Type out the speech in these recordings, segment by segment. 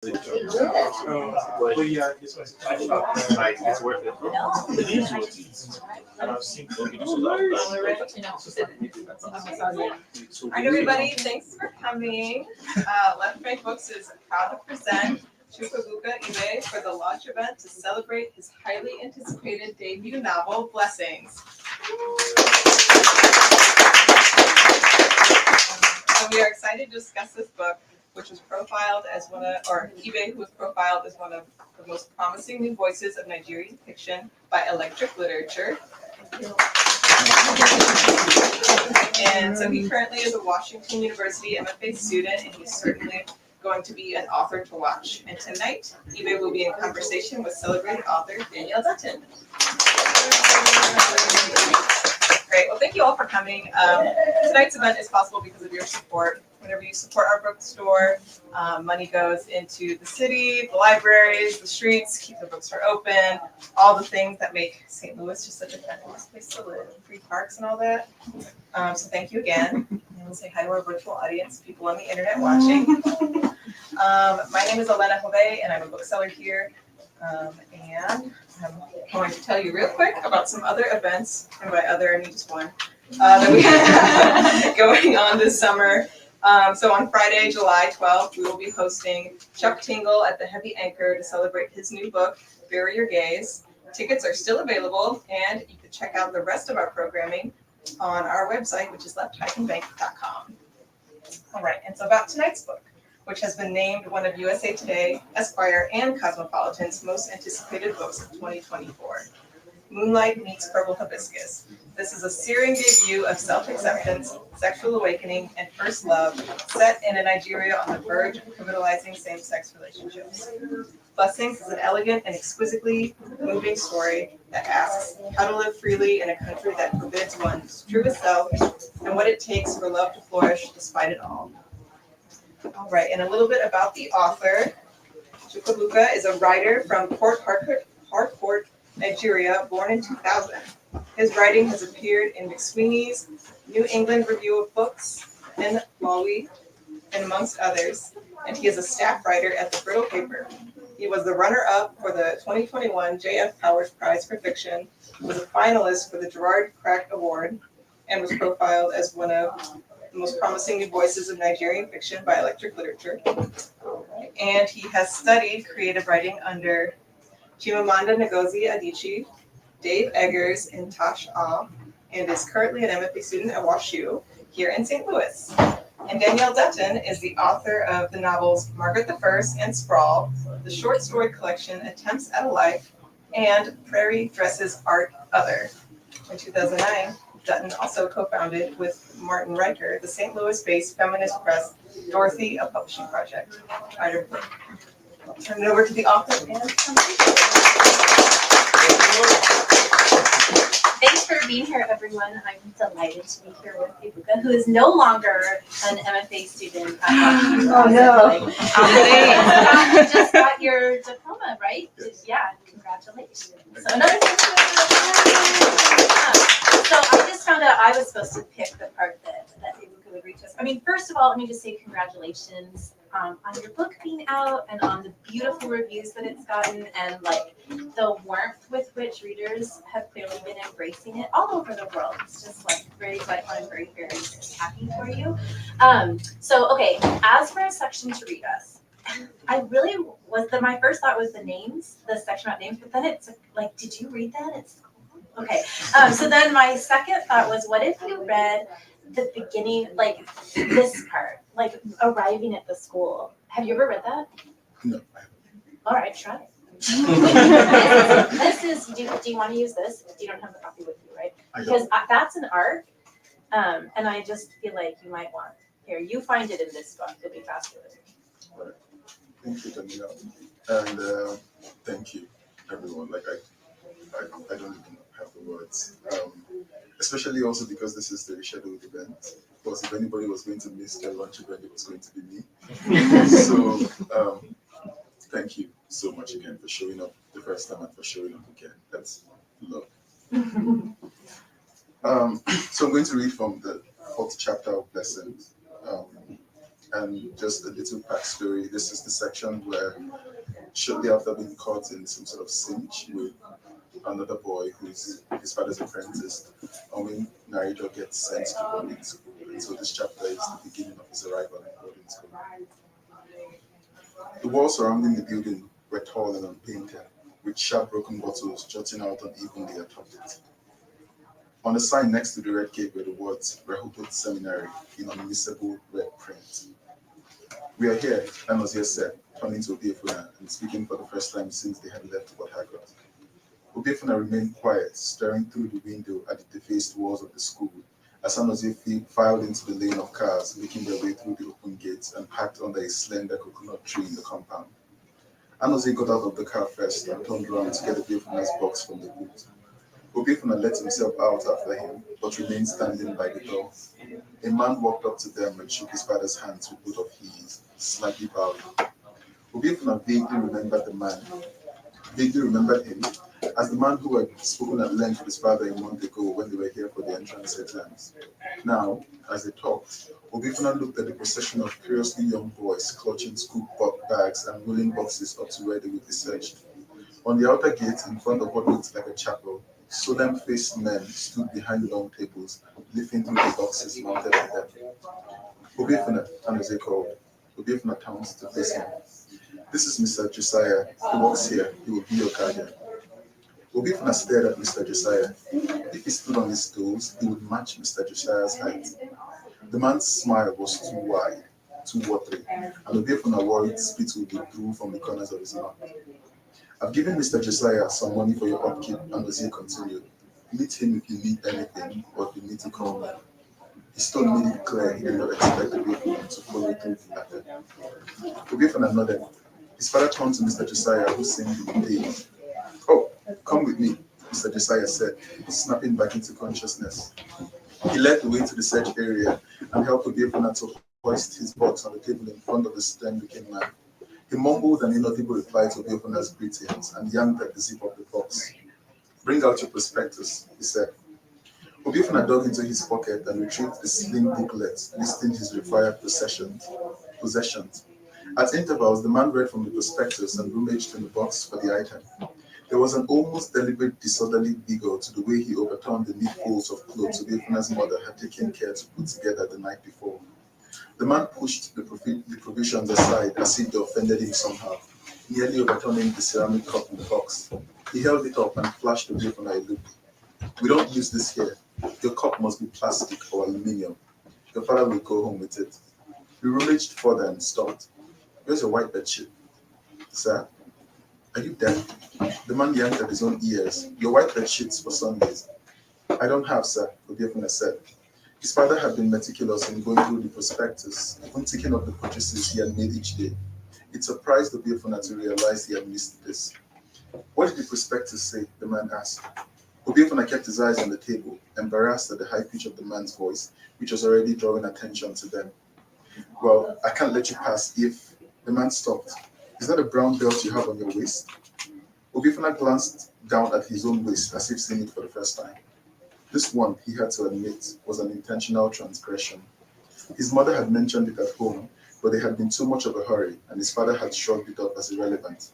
But yeah, this was like it's worth it. It is worth it. And I've seen people Alright, everybody, thanks for coming. Left Bank Books is proud to present Chukwuebuka Ibeh for the launch event to celebrate his highly anticipated debut novel, Blessings. So we are excited to discuss this book, which was profiled as Ibeh, who was profiled as one of the most promising new voices of Nigerian fiction by Electric Literature. And so he currently is a Washington University MFA student, and he's certainly going to be an author to watch. And tonight, Ibeh will be in conversation with celebrated author Danielle Dutton. Great. Well, thank you all for coming. Tonight's event is possible because of your support. Whenever you support our bookstore, money goes into the city, the libraries, the streets, keep the bookstore open, all the things that make St. Louis just such a fabulous place to live, free parks and all that. So thank you again. And we'll say hi to our virtual audience, people on the internet watching. My name is Elena Jove, and I'm a bookseller here. And I'm going to tell you real quick about some other events, and by other I mean just one, that we have going on this summer. So on Friday, July 12th, we will be hosting Chuck Tingle at the Heavy Anchor to celebrate his new book, Bury Your Gaze. Tickets are still available, and you can check out the rest of our programming on our website, which is left-bank.com. All right, and so about tonight's book, which has been named one of USA Today, Esquire, and Cosmopolitan's most anticipated books of 2024. Moonlight Meets Purple Hibiscus. This is a searing debut of self-acceptance, sexual awakening, and first love, set in a Nigeria on the verge of criminalizing same-sex relationships. Blessings is an elegant and exquisitely moving story that asks how to live freely in a country that forbids one's truest self and what it takes for love to flourish despite it all. All right, and a little bit about the author. Chukwuebuka is a writer from Port Harcourt, Nigeria, born in 2000. His writing has appeared in McSweeneys, New England Review of Books, and Lolwe, and amongst others, and he is a staff writer at the Brittle Paper. He was the runner-up for the 2021 J.F. Powers Prize for Fiction, was a finalist for the Gerald Kraak Award, and was profiled as one of the most promising new voices of Nigerian fiction by Electric Literature. And he has studied creative writing under Chimamanda Ngozi Adichie, Dave Eggers, and Tash Aw, and is currently an MFA student at WashU here in St. Louis. And Danielle Dutton is the author of the novels Margaret the First and Sprawl, the short story collection Attempts at a Life, and Prairie Dresses Art Other. In 2009, Dutton also co-founded with Martin Riker the St. Louis-based feminist press Dorothy, a publishing project. I'll turn it over to the author and Thanks for being here, everyone. I'm delighted to be here with Ibuka, who is no longer an MFA student at Washington. Oh no! You just got your diploma, right? Yeah, congratulations. So another thing. So I just found out I was supposed to pick the part that Ibuka would reach us. I mean, first of all, let me just say congratulations on your book being out and on the beautiful reviews that it's gotten and like the warmth with which readers have clearly been embracing it all over the world. It's just like very delightful. I'm very, very happy for you. So okay, as for a section to read us, I really my first thought was the names, the section about names, but then it's like, did you read that? It's cool. Okay. So then my second thought was, what if you read the beginning, like this part, like arriving at the school? Have you ever read that? No. All right, try it. This is, do you want to use this? You don't have the copy with you, right? Because that's an arc, and I just feel like you might want, here, you find it in this book, it'll be faster. Right. Thank you, Danielle. And thank you, everyone. Like, I don't even have the words. Especially also because this is the rescheduled event. Because if anybody was going to miss their lunch event, it was going to be me. So thank you so much again for showing up the first time and for showing up again. That's love. So I'm going to read from the fourth chapter of Blessings. And just a little backstory, this is the section where shortly after being caught in some sort of cinch with another boy who's his father's apprentice, our narrator gets sent to boarding school. And so this chapter is the beginning of his arrival in boarding school. The walls surrounding the building were tall and unpainted, with sharp broken bottles jutting out unevenly atop it. On the sign next to the red gate were the words Rehoboth Seminary in unmissable red print. "We are here," Ngozi said, turning to Obiefuna and speaking for the first time since they had left Port Harcourt. Obiefuna remained quiet, staring through the window at the defaced walls of the school as Ngozi filed into the lane of cars, making their way through the open gates and parked under a slender coconut tree in the compound. Ngozi got out of the car first and turned around to get Obiefuna's box from the boot. Obiefuna let himself out after him, but remained standing by the door. A man walked up to them and shook his father's hands with both of his, slightly bowing. Obiefuna vaguely remembered him as the man who had spoken at length with his father a month ago when they were here for the entrance exams. Now, as they talked, Obiefuna looked at the procession of curiously young boys clutching school bags and rolling boxes up to where they would be searched. On the outer gate, in front of what looked like a chapel, solemn-faced men stood behind long tables, lifting through the boxes mounted on them. "Obiefuna," Ngozi called. Obiefuna turned to face him. "This is Mr. Josiah. He works here. He will be your guardian." Obiefuna stared at Mr. Josiah. If he stood on his toes, he would match Mr. Josiah's height. The man's smile was too wide, too watery, and Obiefuna worried spit would withdrew from the corners of his mouth. "I've given Mr. Josiah some money for your upkeep," Ngozi continued. "Meet him if you need anything, or if you need to call me." His tone made it clear he did not expect Obiefuna to follow through the matter. Obiefuna nodded. His father turned to Mr. Josiah, who seemed in pain. "Oh, come with me," Mr. Josiah said, snapping back into consciousness. He led the way to the search area and helped Obiefuna to hoist his box on the table in front of the stern-looking man. He mumbled an inaudible reply to Obiefuna greetings and yanked at the zip of the box. "Bring out your prospectus," he said. Obiefuna dug into his pocket and retrieved the slim booklet listing his required possessions. At intervals, the man read from the prospectus and rummaged in the box for the item. There was an almost deliberate disorderly vigor to the way he overturned the neat folds of clothes Obiefuna's mother had taken care to put together the night before. The man pushed the provisions aside as if they offended him somehow, nearly overturning the ceramic cup in the box. He held it up and flashed Obiefuna a look. "We don't use this here. Your cup must be plastic or aluminium. Your father will go home with it." He rummaged further and stopped. "Where's your white bedsheet?" "Sir? Are you deaf?" The man yanked at his own ears. "Your white bedsheets for Sundays." "I don't have, sir," Obiefuna said. His father had been meticulous in going through the prospectus, even taking up the purchases he had made each day. It surprised Obiefuna to realize he had missed this. "What did the prospectus say?" the man asked. Obiefuna kept his eyes on the table, embarrassed at the high pitch of the man's voice, which was already drawing attention to them. "Well, I can't let you pass if..." The man stopped. "Is that a brown belt you have on your waist?" Obiefuna glanced down at his own waist as if seeing it for the first time. This one, he had to admit, was an intentional transgression. His mother had mentioned it at home, but they had been too much of a hurry, and his father had shrugged it off as irrelevant.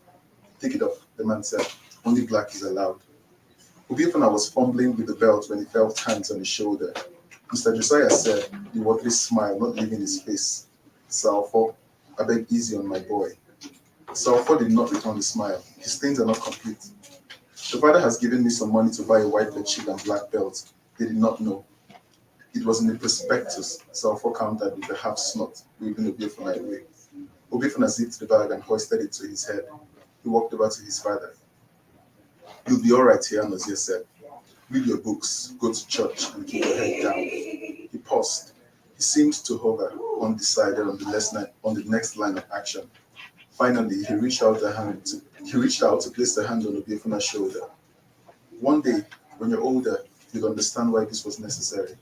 "Take it off," the man said. "Only black is allowed." Obiefuna was fumbling with the belt when he felt hands on his shoulder. Mr. Josiah said, the watery smile not leaving his face. "Salfo, I beg easy on my boy." Salfo did not return the smile. "His things are not complete. The father has given me some money to buy a white bedsheet and black belt." They did not know. It was in the prospectus, Salfo countered with a half snort, waving Obiefuna away. Obiefuna zipped the bag and hoisted it to his head. He walked over to his father. "You'll be all right here," Ngozi said. "Read your books, go to church, and keep your head down." He paused. He seemed to hover, undecided on the next line of action. Finally, he reached out to place a hand on Obiefuna's shoulder. "One day, when you're older, you'll understand why this was necessary."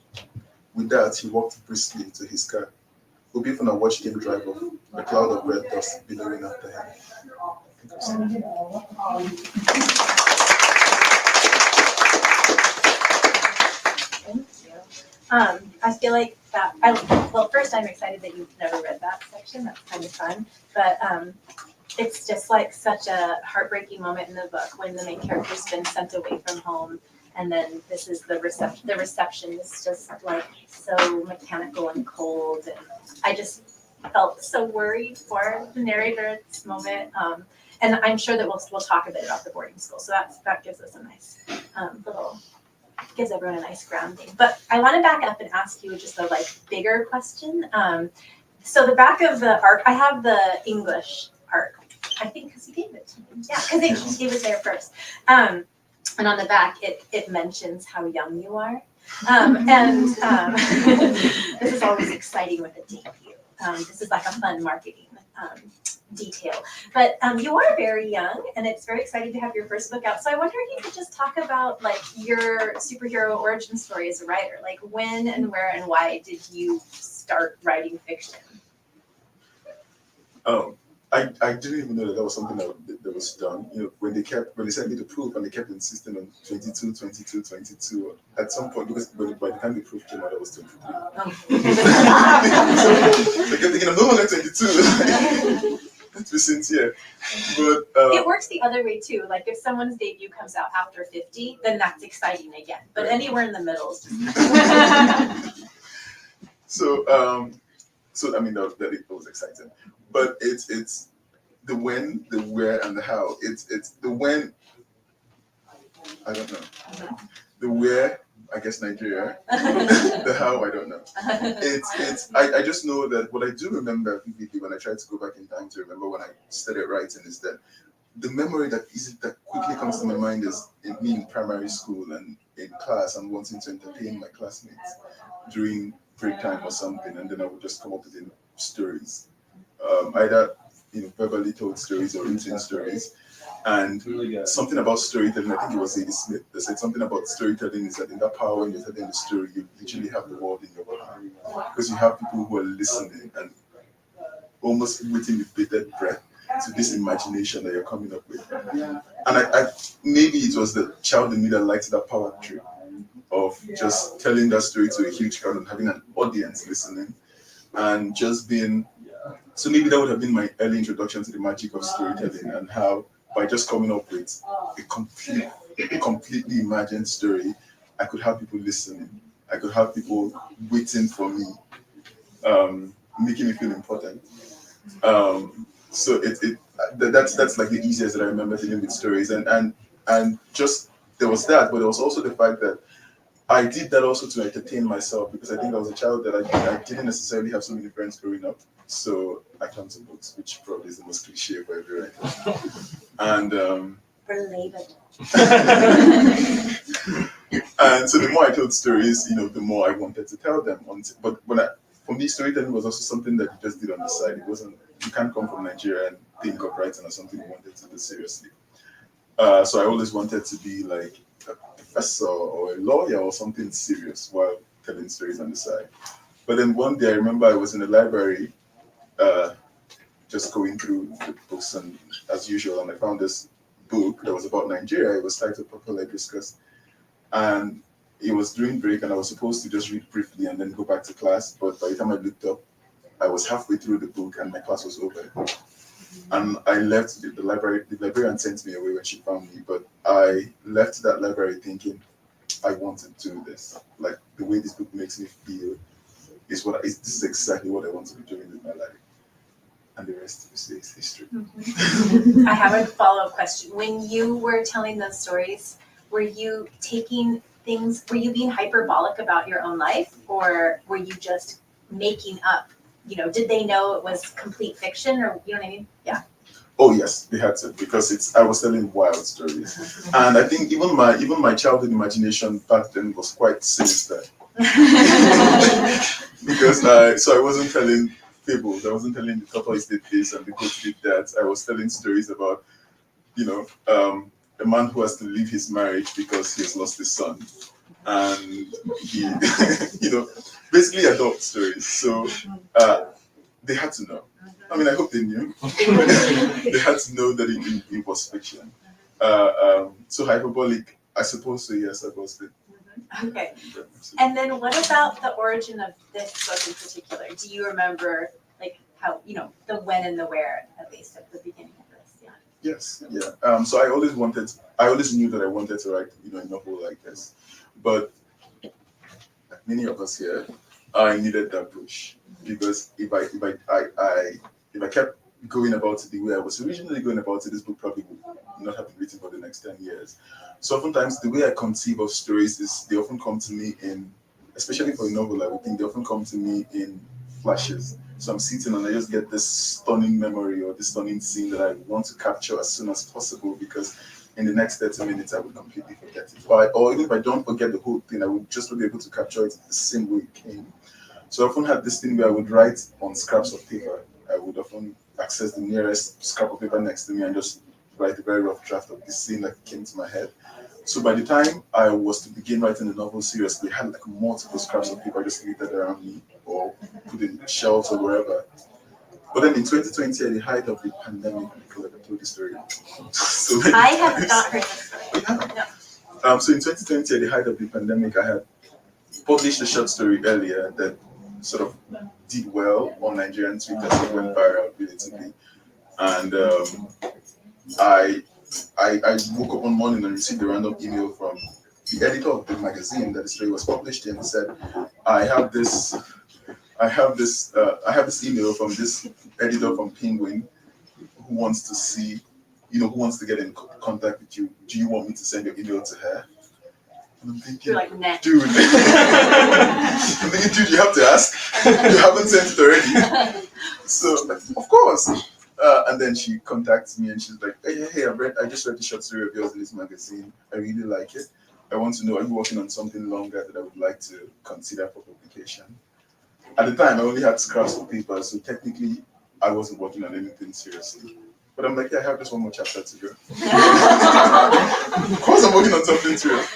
With that, he walked briskly to his car. Obiefuna watched him drive off, a cloud of red dust billowing after him. Thank you. I feel like well, first I'm excited that you've never read that section. That's kind of fun. But it's just like such a heartbreaking moment in the book when the main character's been sent away from home. And then this is the reception. The reception is just like so mechanical and cold. And I just felt so worried for the narrator at this moment. And I'm sure that we'll talk a bit about the boarding school. So that gives us a nice gives everyone a nice grounding. But I want to back up and ask you just a bigger question. So the back of the arc, I have the English arc, I think, because he gave it to me. Yeah, because he was there first. And on the back, it mentions how young you are. This is always exciting with a debut. This is like a fun marketing detail. But you are very young, and it's very exciting to have your first book out. So I wonder if you could just talk about your superhero origin story as a writer. Like when and where and why did you start writing fiction? Oh, I didn't even know that was something that was done. When they sent me the proof and they kept insisting on 22, 22, 22. At some point, because by the time the proof came out, I was 23. So I kept thinking, I'm no longer 22. To be sincere, but it works the other way too. Like if someone's debut comes out after 50, then that's exciting again. But anywhere in the middle is just so I mean that it was exciting, but it's the when, the where, and the how. It's the when. I don't know. The where, I guess Nigeria. The how, I don't know. I just know that what I do remember vividly when I try to go back in time to remember when I started writing is that the memory that quickly comes to my mind is me in primary school and in class and wanting to entertain my classmates during break time or something, and then I would just come up with stories, either verbally told stories or written stories. And something about storytelling, I think it was Zadie Smith that said something about storytelling is that in that power when you're telling the story, you literally have the world in your palm. Because you have people who are listening and almost waiting with bated breath to this imagination that you're coming up with. And I maybe it was the child in me that liked that power trip of just telling that story to a huge crowd and having an audience listening and just being. So maybe that would have been my early introduction to the magic of storytelling and how by just coming up with a completely imagined story, I could have people listening. I could have people waiting for me, making me feel important. So that's like the easiest that I remember dealing with stories, and just there was that, but there was also the fact that I did that also to entertain myself because I think I was a child that I didn't necessarily have so many friends growing up. So I turned to books, which probably is the most cliche for every writer. And relatable. And so the more I told stories, the more I wanted to tell them. But for me, storytelling was also something that you just did on the side. It wasn't. You can't come from Nigeria and think of writing as something you wanted to do seriously. So I always wanted to be like a professor or a lawyer or something serious while telling stories on the side. But then one day I remember I was in the library just going through the books and as usual, and I found this book that was about Nigeria. It was titled Popular Discuss. And it was during break and I was supposed to just read briefly and then go back to class. But by the time I looked up, I was halfway through the book and my class was over. And I left the library. The librarian sent me away when she found me, but I left that library thinking I wanted to do this. Like the way this book makes me feel is this is exactly what I want to be doing with my life. And the rest is history. I have a follow-up question. When you were telling those stories, were you taking things, were you being hyperbolic about your own life, or were you just making up? Did they know it was complete fiction, or you know what I mean? Yeah. Oh yes, they had to, because I was telling wild stories, and I think even my childhood imagination back then was quite sinister. Because I wasn't telling fables. I wasn't telling the tortoise did this and the goat did that. I was telling stories about, a man who has to leave his marriage because he has lost his son, and he, basically adult stories. So they had to know. I mean, I hope they knew. They had to know that it was fiction. So hyperbolic, I suppose so. Yes, I was. Okay. And then what about the origin of this book in particular? Do you remember like how, the when and the where, at least at the beginning of this? Yeah. Yes, yeah. So I always knew that I wanted to write, a novel like this. But like many of us here, I needed that push because if I kept going about it the way I was originally going about it, this book probably would not have been written for the next 10 years. So oftentimes the way I conceive of stories is they often come to me especially for a novel, I would think they often come to me in flashes. So I'm sitting and I just get this stunning memory or this stunning scene that I want to capture as soon as possible because in the next 30 minutes I would completely forget it. Or even if I don't forget the whole thing, I would just be able to capture it the same way it came. So I often had this thing where I would write on scraps of paper. I would often access the nearest scrap of paper next to me and just write a very rough draft of this scene that came to my head. So by the time I was to begin writing the novel seriously, I had like multiple scraps of paper just littered around me or put in shelves or wherever. But then in 2020, at the height of the pandemic, because I told the story. So I have not heard this story. No. So in 2020, at the height of the pandemic, I had published a short story earlier that sort of did well on Nigerian Twitter, so it went viral relatively. And I woke up one morning and received a random email from the editor of the magazine that the story was published in and said, I have this email from this editor from Penguin who wants to see, who wants to get in contact with you. Do you want me to send your email to her? And I'm thinking, You're like, nah. dude, I'm thinking, dude, you have to ask. You haven't sent it already. So, of course. And then she contacts me and she's like, hey, I just read the short story of yours in this magazine. I really like it. I want to know, are you working on something longer that I would like to consider for publication? At the time, I only had scraps of paper, so technically, I wasn't working on anything seriously. But I'm like, yeah, I have just one more chapter to go. Of course, I'm working on something serious.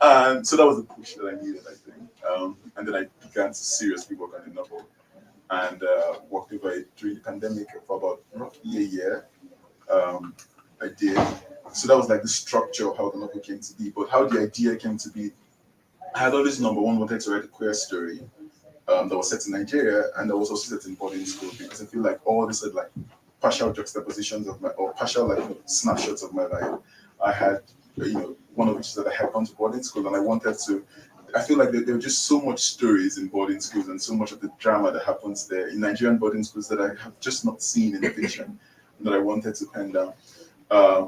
And so that was the push that I needed, I think. And then I began to seriously work on the novel and worked over it during the pandemic for about roughly a year. I did. So that was like the structure of how the novel came to be. But how the idea came to be, I had always, number one, wanted to write a queer story that was set in Nigeria and that was also set in boarding school because I feel like all this like partial juxtapositions or partial like snapshots of my life. I had, one of which is that I had gone to boarding school and I feel like there were just so much stories in boarding schools and so much of the drama that happens there in Nigerian boarding schools that I have just not seen in the fiction that I wanted to pen down.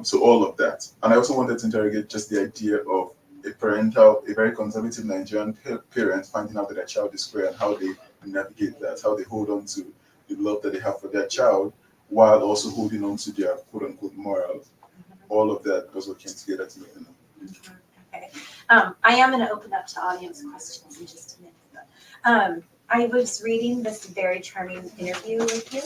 So all of that. And I also wanted to interrogate just the idea of a very conservative Nigerian parent finding out that their child is queer and how they navigate that, how they hold on to the love that they have for their child while also holding on to their quote-unquote morals. All of that was what came together to make the novel. Okay. I am going to open up to audience questions in just a minute. But, I was reading this very charming interview with you,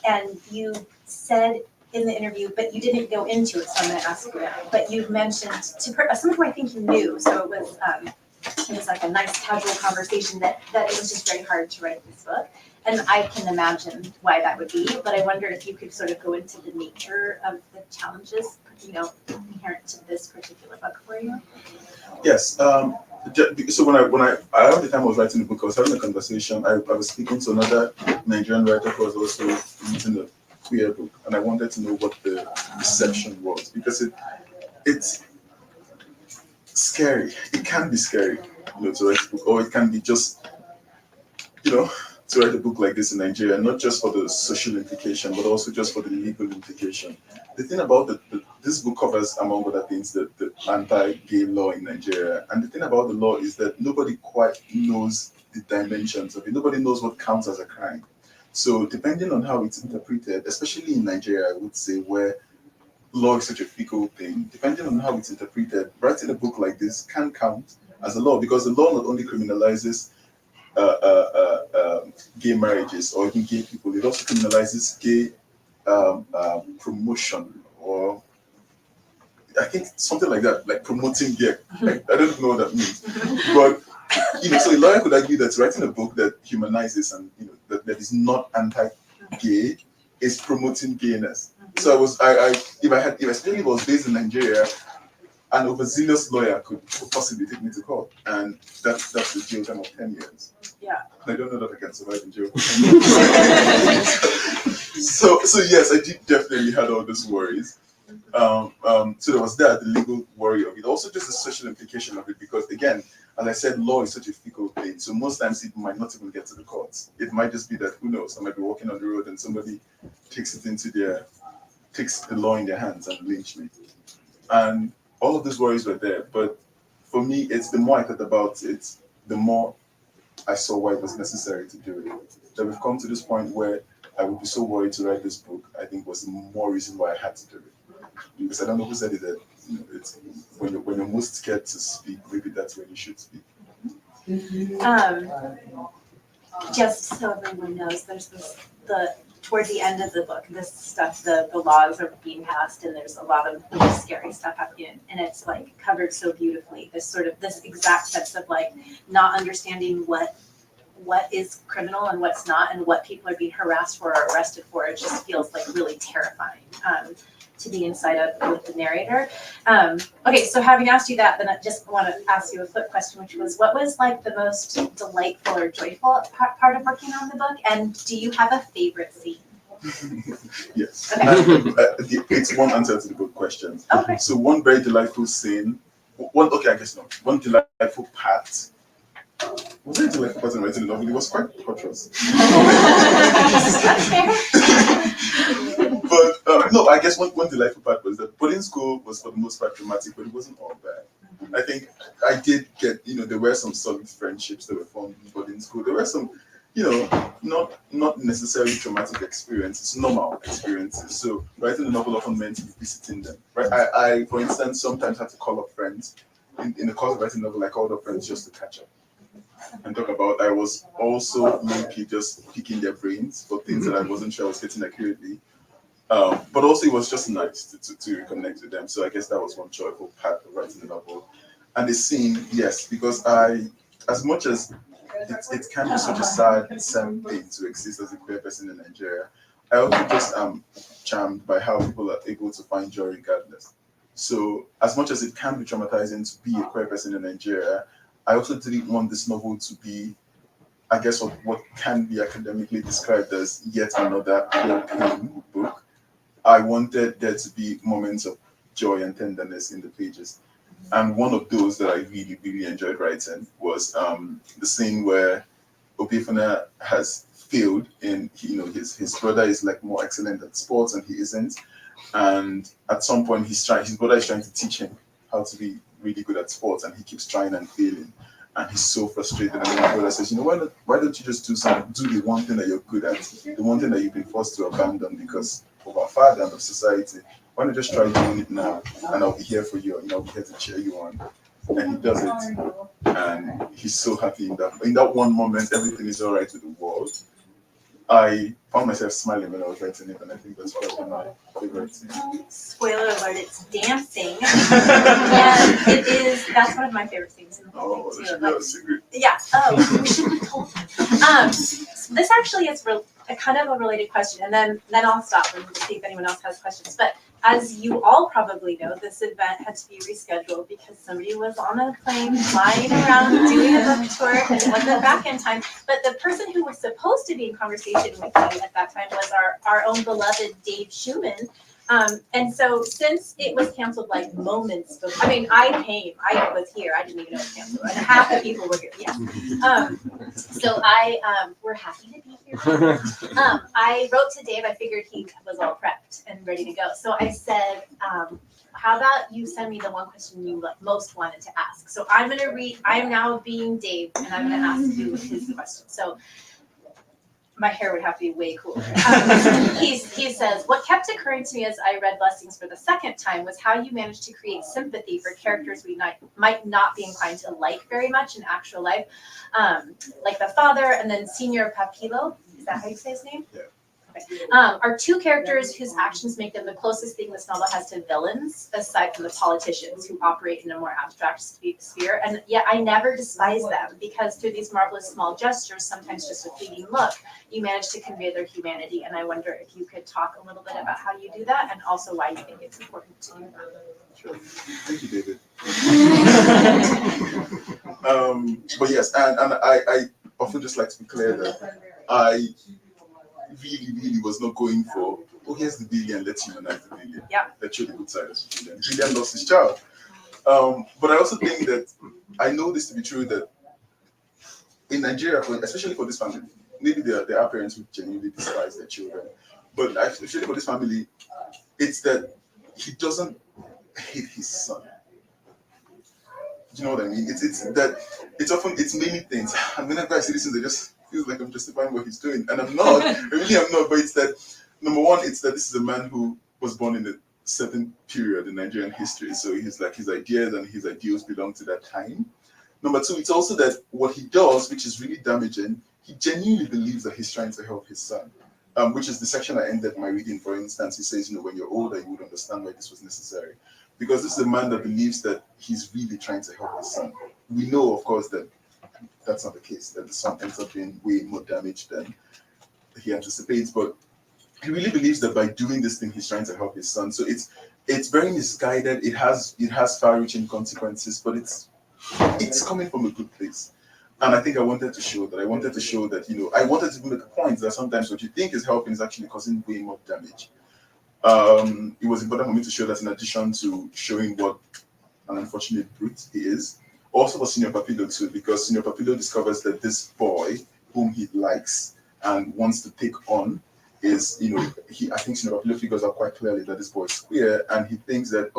and you said in the interview, but you didn't go into it, so I'm going to ask you now. But you mentioned someone who I think you knew, so it was like a nice casual conversation that it was just very hard to write this book. And I can imagine why that would be, but I wonder if you could sort of go into the nature of the challenges, inherent to this particular book for you. Yes. So when I at the time I was writing the book, I was having a conversation. I was speaking to another Nigerian writer who was also writing a queer book, and I wanted to know what the reception was because it's scary. It can be scary, to write a book, or it can be just, to write a book like this in Nigeria, not just for the social implication, but also just for the legal implication. The thing about this book covers, among other things, the anti-gay law in Nigeria. And the thing about the law is that nobody quite knows the dimensions of it. Nobody knows what counts as a crime. So depending on how it's interpreted, especially in Nigeria, I would say, where law is such a fickle thing, depending on how it's interpreted, writing a book like this can count as a law because the law not only criminalizes gay marriages or even gay people, it also criminalizes gay promotion, or I think something like that, like promoting gay. I don't know what that means, but so a lawyer could argue that writing a book that humanizes and that is not anti-gay is promoting gayness. So especially if it was based in Nigeria, an overzealous lawyer could possibly take me to court, and that's the jail time of 10 years. Yeah. I don't know that I can survive in jail. So yes, I did definitely had all those worries. So there was that, the legal worry of it. Also just the social implication of it, because again, as I said, law is such a fickle thing. So most times it might not even get to the courts. It might just be that, who knows, I might be walking on the road and somebody takes the law in their hands and lynch me. And all of those worries were there. But for me, it's the more I thought about it, the more I saw why it was necessary to do it. That we've come to this point where I would be so worried to write this book, I think was the more reason why I had to do it. Because I don't know who said it, that it's when you're most scared to speak, maybe that's when you should speak. Just so everyone knows, there's toward the end of the book, this stuff, the laws are being passed, and there's a lot of really scary stuff happening, and it's like covered so beautifully. This exact sense of like not understanding what is criminal and what's not, and what people are being harassed for or arrested for. It just feels like really terrifying to be inside of with the narrator. Okay, so having asked you that, then I just want to ask you a flip question, which was, what was like the most delightful or joyful part of working on the book, and do you have a favorite scene? Yes. Okay. It's one answer to the good question. Okay. So one very delightful scene, one delightful part. Was it a delightful part in writing the novel? It was quite torturous. But no, I guess one delightful part was that boarding school was for the most part traumatic, but it wasn't all bad. I think I did get, there were some solid friendships that were formed in boarding school. There were some, not necessarily traumatic experiences, normal experiences. So writing a novel often meant visiting them. Right? I, for instance, sometimes had to call up friends. In the course of writing a novel, I called up friends just to catch up and talk about. I was also maybe just picking their brains for things that I wasn't sure I was hitting accurately. But also it was just nice to reconnect with them. So I guess that was one joyful part of writing the novel. And the scene, yes, because as much as it can be such a sad thing to exist as a queer person in Nigeria, I also just am charmed by how people are able to find joy regardless. So as much as it can be traumatizing to be a queer person in Nigeria, I also didn't want this novel to be, I guess, what can be academically described as yet another queer pain book. I wanted there to be moments of joy and tenderness in the pages. And one of those that I really, really enjoyed writing was the scene where Obifuna has failed in, his brother is like more excellent at sports and he isn't. And at some point his brother is trying to teach him how to be really good at sports, and he keeps trying and failing. And he's so frustrated. And then my brother says, why don't you just do the one thing that you're good at, the one thing that you've been forced to abandon because of our father and of society. Why don't you just try doing it now, and I'll be here for you, and I'll be here to cheer you on. And he does it, and he's so happy in that one moment. Everything is all right with the world. I found myself smiling when I was writing it, and I think that's probably my favorite scene. Spoiler alert, it's dancing. And that's one of my favorite scenes in the whole thing, too. That should be a secret. Yeah, we should have told them. This actually is a kind of a related question, and then I'll stop and see if anyone else has questions. But as you all probably know, this event had to be rescheduled because somebody was on a plane flying around doing a book tour and wasn't back in time. But the person who was supposed to be in conversation with you at that time was our own beloved Dave Schumann. And so since it was canceled like moments before, I was here, I didn't even know it was canceled, and half the people were here, yeah. So we're happy to be here. I wrote to Dave, I figured he was all prepped and ready to go. So I said, how about you send me the one question you most wanted to ask? So I'm now being Dave, and I'm gonna ask you his question. So my hair would have to be way cooler. He says, what kept occurring to me as I read Blessings for the second time was how you managed to create sympathy for characters we might not be inclined to like very much in actual life, like the father and then Senior Papilo. Is that how you say his name? Yeah. Are two characters whose actions make them the closest thing this novel has to villains, aside from the politicians who operate in a more abstract sphere. And yet I never despise them, because through these marvelous small gestures, sometimes just a fleeting look, you manage to convey their humanity. And I wonder if you could talk a little bit about how you do that, and also why you think it's important to do that. Sure. Thank you, David. But yes, and I often just like to be clear that I really was not going for, oh, here's the villain, let's humanize the villain. Yeah. Let's show the good side of the villain. The villain lost his child. But I also think that I know this to be true, that in Nigeria, especially for this family, maybe there are parents who genuinely despise their children, but especially for this family, it's that he doesn't hate his son. Do you know what I mean? It's many things. And whenever I see this, it just feels like I'm justifying what he's doing, and I'm not. Really, I'm not. But it's that, number one, it's that this is a man who was born in a certain period in Nigerian history, so he's like, his ideas and his ideals belong to that time. Number two, it's also that what he does, which is really damaging, he genuinely believes that he's trying to help his son. Which is the section I ended my reading. For instance, he says, when you're older, you would understand why this was necessary. Because this is a man that believes that he's really trying to help his son. We know, of course, that that's not the case, that the son ends up being way more damaged than he anticipates. But he really believes that by doing this thing, he's trying to help his son. So it's very misguided. It has far-reaching consequences, but it's coming from a good place. And I think I wanted to show that. I wanted to make a point that sometimes what you think is helping is actually causing way more damage. It was important for me to show that, in addition to showing what an unfortunate brute he is, also for Senior Papillo too, because Senior Papillo discovers that this boy whom he likes and wants to take on is, I think Senior Papillo figures out quite clearly that this boy is queer, and he thinks that,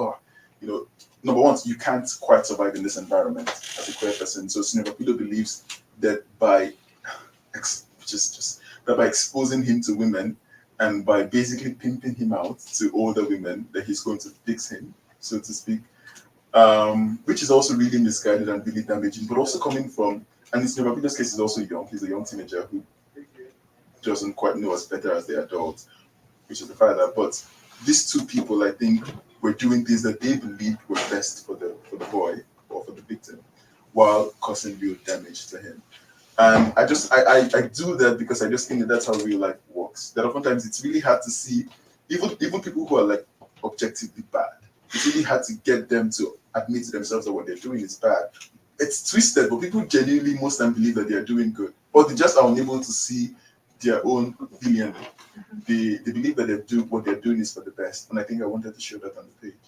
number one, you can't quite survive in this environment as a queer person. So Senior Papillo believes that by exposing him to women and by basically pimping him out to older women, that he's going to fix him, so to speak. Which is also really misguided and really damaging, but also coming from, and in Senior Papillo's case, he's also young. He's a young teenager who doesn't quite know as better as the adult, which is the father. But these two people, I think, were doing things that they believed were best for the boy or for the victim, while causing real damage to him. And I do that because I just think that that's how real life works. That oftentimes it's really hard to see, even people who are like objectively bad, it's really hard to get them to admit to themselves that what they're doing is bad. It's twisted, but people genuinely most time believe that they are doing good, or they just are unable to see their own villainy. They believe that what they're doing is for the best, and I think I wanted to show that on the page.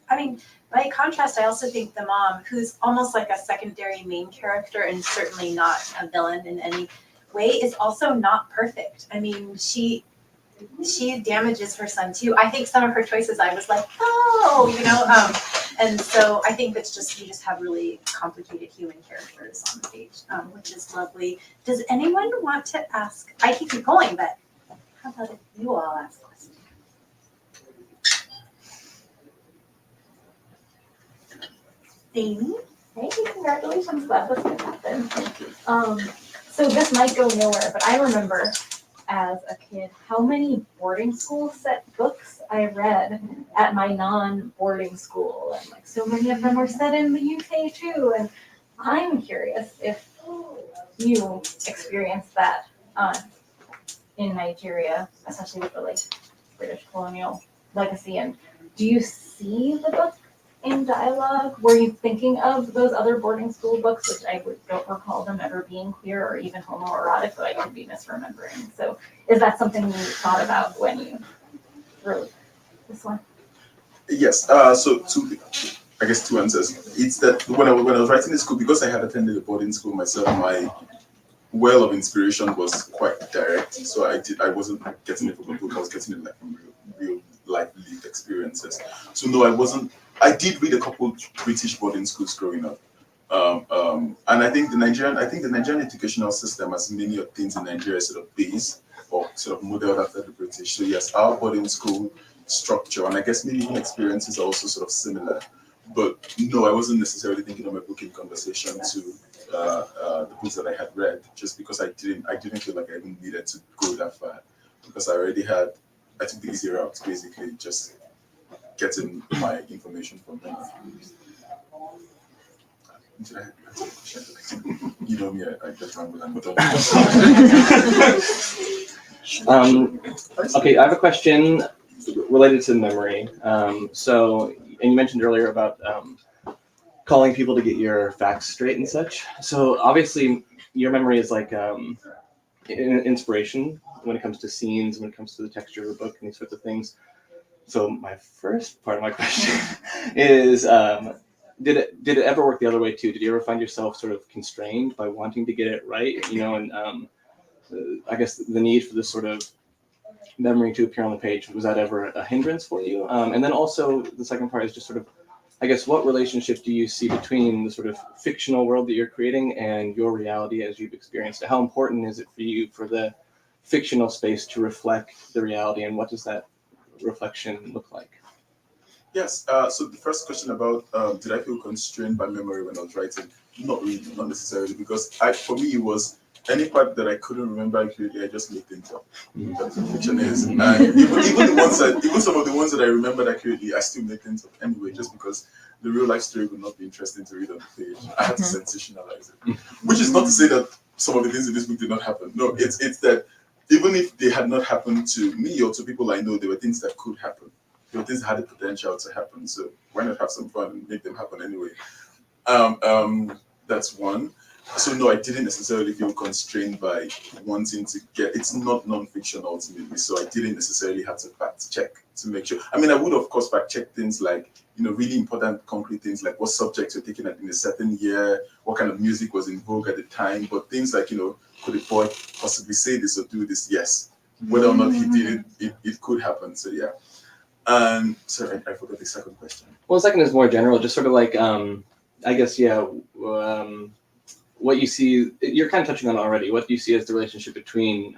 I mean, by contrast, I also think the mom, who's almost like a secondary main character and certainly not a villain in any way, is also not perfect. I mean, she damages her son too. I think some of her choices, I was like, and so I think that's just, you just have really complicated human characters on the page, which is lovely. Does anyone want to ask? I can keep going, but how about if you all ask questions? Amy? Hey, congratulations, glad this could happen. Thank you. So this might go nowhere, but I remember as a kid how many boarding school set books I read at my non-boarding school, and like so many of them are set in the UK too. And I'm curious if you experienced that in Nigeria, especially with the like British colonial legacy. And do you see the book in dialogue? Were you thinking of those other boarding school books, which I don't recall them ever being queer or even homoerotic, but I could be misremembering. So is that something you thought about when you wrote this one? Yes. So two answers. It's that when I was writing this school, because I had attended a boarding school myself, my well of inspiration was quite direct. So I wasn't getting it from a book. I was getting it like from real life lived experiences. So no, I wasn't. I did read a couple British boarding schools growing up, and I think the Nigerian educational system, as many of things in Nigeria, is sort of based or sort of modeled after the British. So yes, our boarding school structure, and I guess maybe even experiences are also sort of similar. But no, I wasn't necessarily thinking of my book in conversation to the books that I had read, just because I didn't feel like I even needed to go that far. because I took the easy route, basically, just getting my information from them. Did I answer the question? You know me, I just ramble and Okay, I have a question related to memory. And you mentioned earlier about calling people to get your facts straight and such. So obviously, your memory is like inspiration when it comes to scenes, when it comes to the texture of the book, and these sorts of things. So my first part of my question is, did it ever work the other way too? Did you ever find yourself sort of constrained by wanting to get it right? And I guess the need for this sort of memory to appear on the page, was that ever a hindrance for you? And then also the second part is just sort of, I guess, what relationship do you see between the sort of fictional world that you're creating and your reality as you've experienced it? How important is it for you for the fictional space to reflect the reality, and what does that reflection look like? Yes, so the first question about did I feel constrained by memory when I was writing? Not really, not necessarily, because for me it was any part that I couldn't remember accurately, I just made things up. That's what fiction is. And even some of the ones that I remembered accurately, I still make things up anyway, just because the real life story would not be interesting to read on the page. I had to sensationalize it. Which is not to say that some of the things in this book did not happen. No, it's that even if they had not happened to me or to people I know, there were things that could happen. There were things that had the potential to happen. So why not have some fun and make them happen anyway? That's one. So no, I didn't necessarily feel constrained by wanting to get. It's not non-fiction ultimately, so I didn't necessarily have to fact check to make sure. I mean, I would of course fact check things like, really important concrete things like what subjects were taken in a certain year, what kind of music was in vogue at the time. But things like, could a boy possibly say this or do this? Yes. Whether or not he did it could happen. So yeah. And sorry, I forgot the second question. Well, the second is more general, just sort of like, I guess, what you see, you're kind of touching on it already. What do you see as the relationship between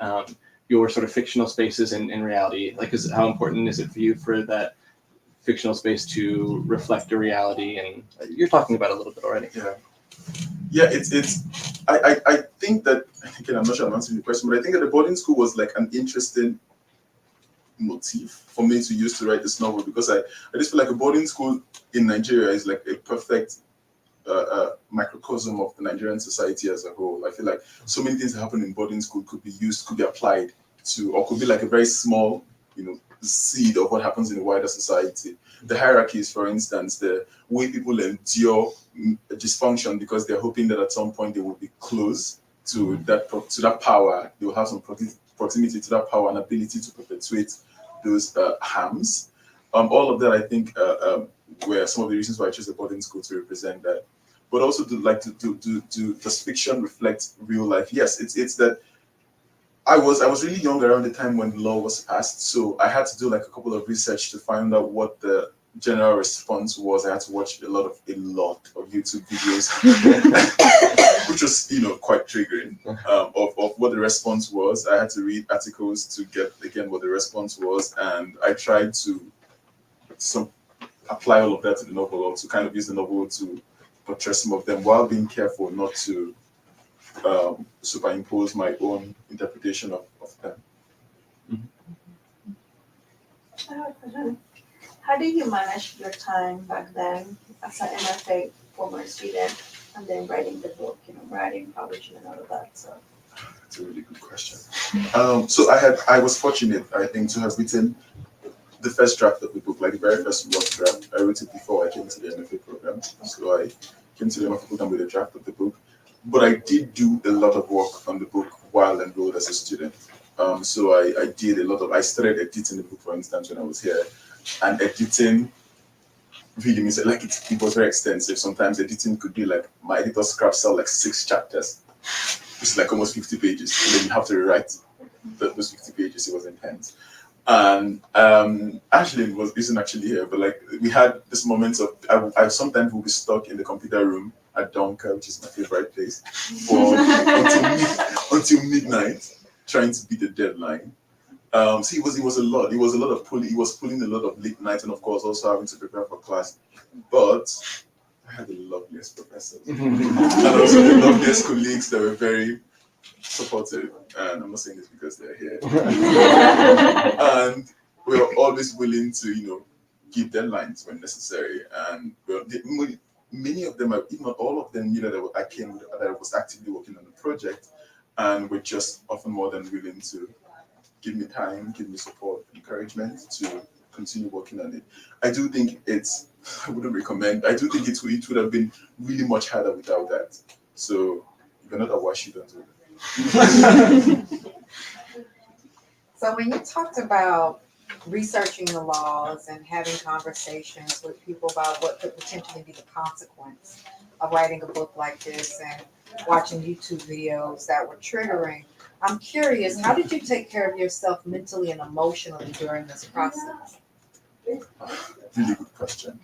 your sort of fictional spaces and reality? Like, how important is it for you for that fictional space to reflect the reality? And you're talking about it a little bit already. Yeah, I think that, again, I'm not sure I'm answering the question, but I think that the boarding school was like an interesting motif for me to use to write this novel, because I just feel like a boarding school in Nigeria is like a perfect microcosm of the Nigerian society as a whole. I feel like so many things that happen in boarding school could be applied to, or could be like a very small, seed of what happens in the wider society. The hierarchies, for instance, the way people endure dysfunction because they're hoping that at some point they will be close to that power. They will have some proximity to that power and ability to perpetuate those harms. All of that, I think, were some of the reasons why I chose the boarding school to represent that. But also does fiction reflect real life? Yes, it's that I was really young around the time when the law was passed, so I had to do like a couple of research to find out what the general response was. I had to watch a lot of YouTube videos, which was quite triggering, of what the response was. I had to read articles to get again what the response was, and I tried to apply all of that to the novel, or to kind of use the novel to portray some of them while being careful not to superimpose my own interpretation of them. I have a question. How did you manage your time back then as an MFA former student, and then writing the book, writing, publishing, and all of that? So that's a really good question. So I was fortunate, I think, to have written the first draft of the book, like the very first rough draft. I wrote it before I came to the MFA program. So I came to the MFA program with a draft of the book. But I did do a lot of work on the book while enrolled as a student. So I did a lot of, I started editing the book, for instance, when I was here. And editing really means like it was very extensive. Sometimes editing could be like, my editor scraps out like 6 chapters, which is like almost 50 pages. And then you have to rewrite those 50 pages. It was intense. And Ashlyn isn't actually here, but like we had this moment of, I sometimes will be stuck in the computer room at Donka, which is my favorite place, for until midnight, trying to beat the deadline. So it was a lot. It was a lot of pulling. He was pulling a lot of late nights, and of course also having to prepare for class. But I had the loveliest professors, and also the loveliest colleagues that were very supportive, and I'm not saying this because they're here. And we're always willing to, give deadlines when necessary. And many of them, if not all of them, knew that I was actively working on the project, and were just often more than willing to give me time, give me support, encouragement to continue working on it. I do think I wouldn't recommend, I do think it would have been really much harder without that. So if you're not at Washington, don't do it. So when you talked about researching the laws and having conversations with people about what could potentially be the consequence of writing a book like this and watching YouTube videos that were triggering, I'm curious, how did you take care of yourself mentally and emotionally during this process? Really good question.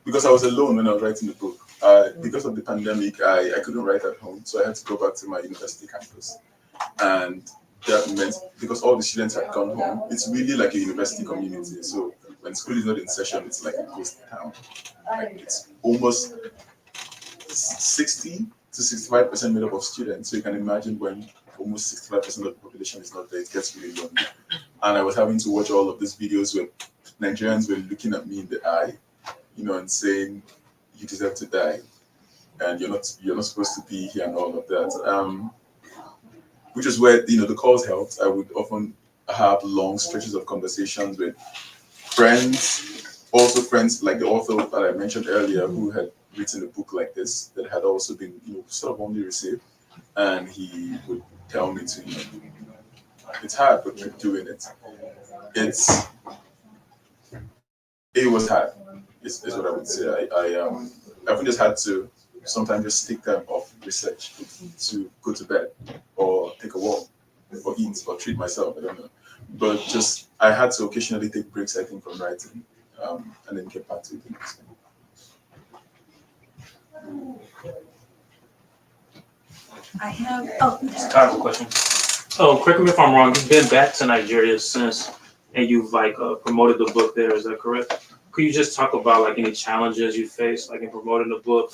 Because I was alone when I was writing the book. Because of the pandemic, I couldn't write at home, so I had to go back to my university campus. And that meant, because all the students had gone home, it's really like a university community. So when school is not in session, it's like a ghost town. Like it's almost 60 to 65% made up of students. So you can imagine when almost 65% of the population is not there, it gets really lonely. And I was having to watch all of these videos where Nigerians were looking at me in the eye, and saying, you deserve to die, and you're not supposed to be here, and all of that. Which is where the calls helped. I would often have long stretches of conversations with friends, also friends like the author that I mentioned earlier, who had written a book like this that had also been sort of only received, and he would tell me to it's hard, but keep doing it. It was hard. Is what I would say. I've just had to sometimes just take time off research to go to bed or take a walk or eat or treat myself. I don't know, but just I had to occasionally take breaks, I think, from writing, and then get back to it. I have, I have a question. Oh, correct me if I'm wrong. You've been back to Nigeria since, and you've promoted the book there. Is that correct? Could you just talk about any challenges you faced, in promoting the book,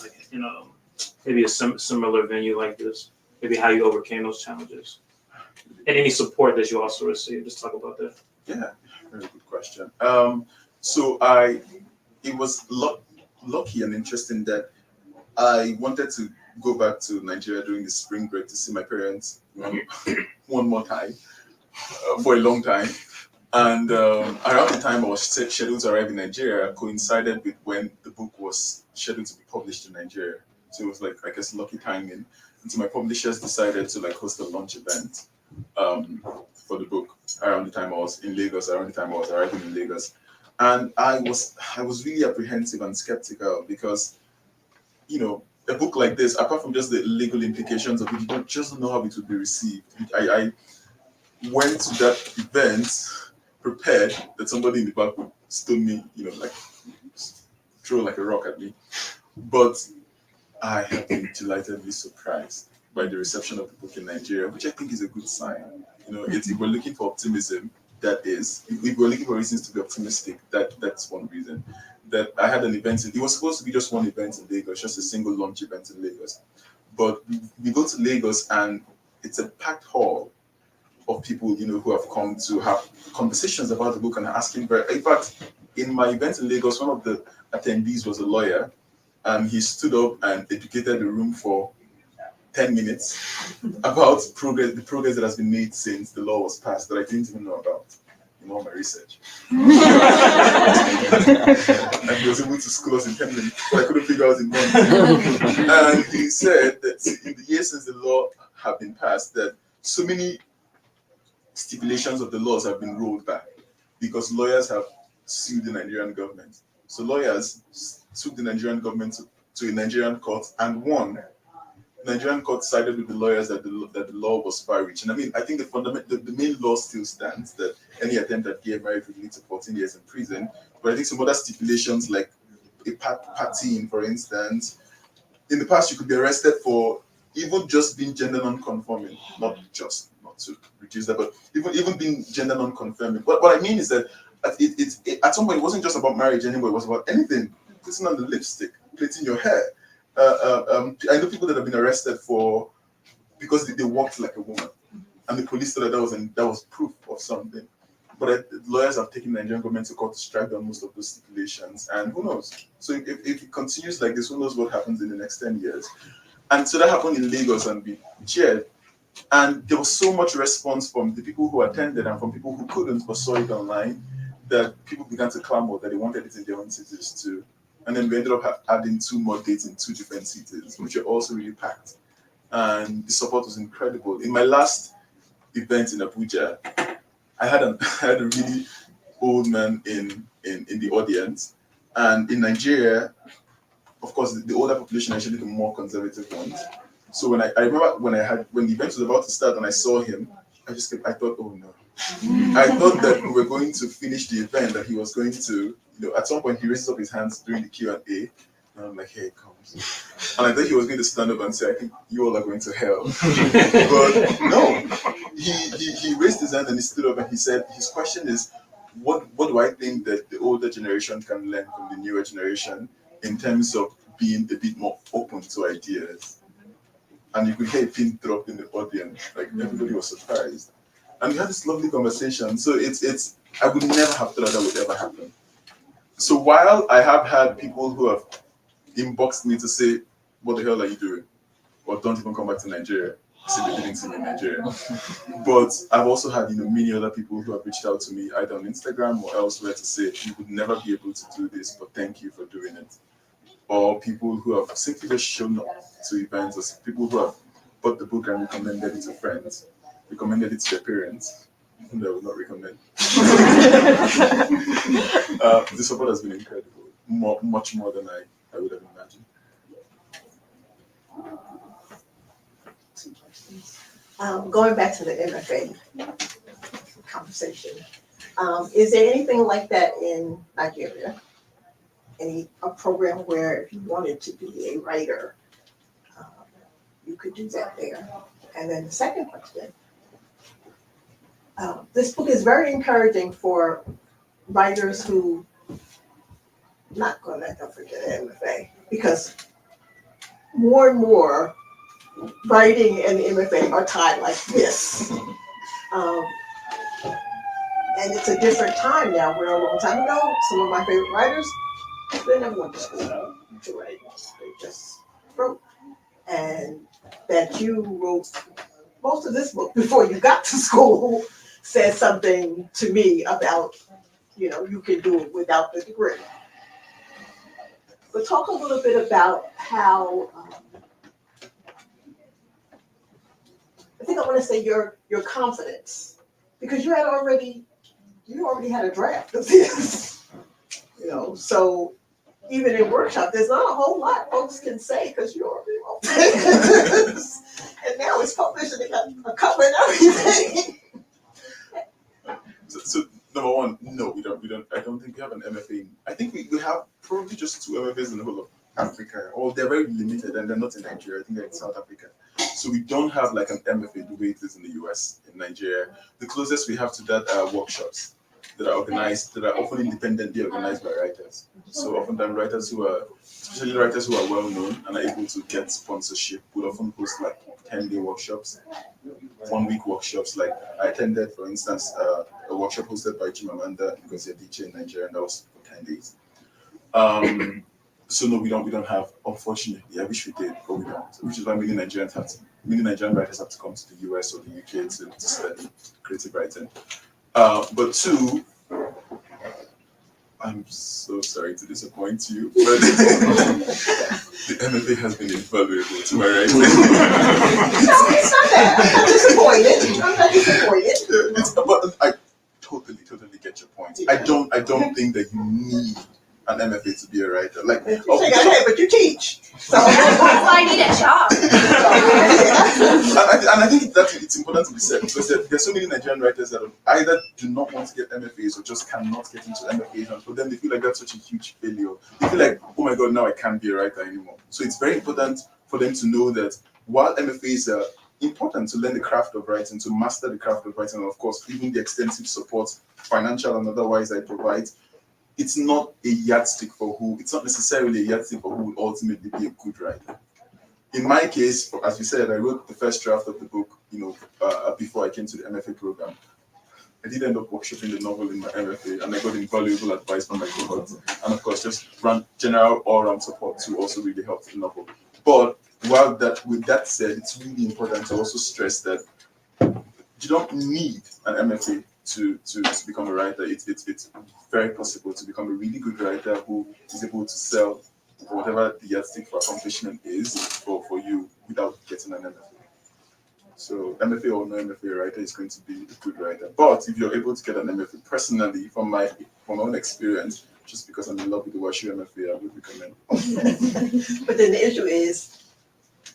maybe a similar venue like this, maybe how you overcame those challenges, and any support that you also received? Just talk about that. Yeah, very good question. So it was lucky and interesting that I wanted to go back to Nigeria during the spring break to see my parents one more time for a long time. And around the time I was scheduled to arrive in Nigeria, coincided with when the book was scheduled to be published in Nigeria. So it was I guess, lucky timing. And so my publishers decided to host a launch event for the book around the time I was in Lagos, around the time I was arriving in Lagos. And I was really apprehensive and skeptical because, a book like this, apart from just the legal implications of it, you don't just know how it would be received. I went to that event prepared that somebody in the back would stone me, throw a rock at me. But I have been delightedly surprised by the reception of the book in Nigeria, which I think is a good sign. If we're looking for optimism, that is. If we're looking for reasons to be optimistic, that's one reason. That I had an event, it was supposed to be just one event in Lagos, just a single launch event in Lagos. But we go to Lagos and it's a packed hall of people, who have come to have conversations about the book and asking. In fact, in my event in Lagos, one of the attendees was a lawyer, and he stood up and educated the room for 10 minutes about the progress that has been made since the law was passed that I didn't even know about in all my research. And he was able to school us in 10 minutes, but I couldn't figure out in 1 minute. And he said that in the years since the law have been passed, that so many stipulations of the laws have been rolled back because lawyers have sued the Nigerian government. So lawyers sued the Nigerian government to a Nigerian court and won. The Nigerian court sided with the lawyers that the law was far-reaching. I think the main law still stands that any attempt at gay marriage would lead to 14 years in prison. But I think some other stipulations, like a partying, for instance, in the past you could be arrested for even just being gender non-conforming, not to reduce that, but even being gender non-conforming. What I mean is that at some point it wasn't just about marriage anymore, it was about anything. Putting on the lipstick, plaiting your hair. I know people that have been arrested for because they walked like a woman, and the police thought that was proof of something. But lawyers have taken the Nigerian government to court to strike down most of those stipulations, and who knows? So if it continues like this, who knows what happens in the next 10 years? And so that happened in Lagos, and we cheered. And there was so much response from the people who attended and from people who couldn't but saw it online that people began to clamor that they wanted it in their own cities too. And then we ended up adding 2 more dates in 2 different cities, which were also really packed. And the support was incredible. In my last event in Abuja, I had a really old man in the audience. And in Nigeria, of course, the older population are actually the more conservative ones. So when I remember when the event was about to start and I saw him, I thought, oh no. I thought that we were going to finish the event, that he was going to, at some point he raises up his hands during the Q&A, and I'm like, here it comes. And I thought he was going to stand up and say, I think you all are going to hell. But no, he raised his hand and he stood up and he said, his question is, what do I think that the older generation can learn from the newer generation in terms of being a bit more open to ideas? And you could hear a pin drop in the audience, like everybody was surprised. And we had this lovely conversation. So it's I would never have thought that would ever happen. So while I have had people who have inboxed me to say, what the hell are you doing? Or don't even come back to Nigeria. See, they didn't see me in Nigeria. But I've also had many other people who have reached out to me either on Instagram or elsewhere to say, you would never be able to do this, but thank you for doing it. Or people who have simply just shown up to events, or people who have bought the book and recommended it to friends, recommended it to their parents, whom I would not recommend. The support has been incredible, much more than I would have imagined. Going back to the MFA conversation, is there anything like that in Nigeria? A program where if you wanted to be a writer, you could do that there? And then the second question, this book is very encouraging for writers who not going to let them forget MFA, because more and more writing and the MFA are tied like this. And it's a different time now, where a long time ago, some of my favorite writers, they never went to school to write. They just wrote. And that you wrote most of this book before you got to school said something to me about, you can do it without the degree. But talk a little bit about how, I think I want to say your confidence, because you already had a draft of this. So even in workshop, there's not a whole lot folks can say because you already wrote this. And now it's published and they got a cover and everything. So number one, no, we don't. I don't think we have an MFA. I think we have probably just 2 MFAs in the whole of Africa, or they're very limited and they're not in Nigeria. I think they're in South Africa. So we don't have like an MFA the way it is in the US, in Nigeria. The closest we have to that are workshops that are organized, that are often independently organized by writers. So often writers who are, especially writers who are well known and are able to get sponsorship, would often host like 10-day workshops, 1-week workshops. Like I attended, for instance, a workshop hosted by Chimamanda Ngozi Adichie in Nigeria, and that was for 10 days. So no, we don't have, unfortunately. I wish we did, but we don't. Which is why many Nigerian writers have to come to the US or the UK to study creative writing. But 2, I'm so sorry to disappoint you, but the MFA has been invaluable to my writing. No, it's not that. I'm not disappointed. But I totally get your point. I don't think that you need an MFA to be a writer. Like, but you teach. So That's why I need a job. and I think that it's important to be said, because there's so many Nigerian writers that either do not want to get MFAs or just cannot get into MFAs, and for them they feel like that's such a huge failure. They feel like, oh my God, now I can't be a writer anymore. So it's very important for them to know that while MFAs are important to learn the craft of writing, to master the craft of writing, and of course even the extensive support, financial and otherwise, I provide, it's not a yardstick for who, it's not necessarily a yardstick for who will ultimately be a good writer. in my case, as you said, I wrote the first draft of the book, before I came to the MFA program. I did end up workshopping the novel in my MFA, and I got invaluable advice from my cohorts, and of course, just general all-round support to also really help the novel. But with that said, it's really important to also stress that you don't need an MFA to become a writer. It's very possible to become a really good writer who is able to sell whatever the yardstick for accomplishment is for you without getting an MFA. So MFA or no MFA writer is going to be a good writer. But if you're able to get an MFA, personally, from my own experience, just because I'm in love with the WashU MFA, I would recommend. But then the issue is,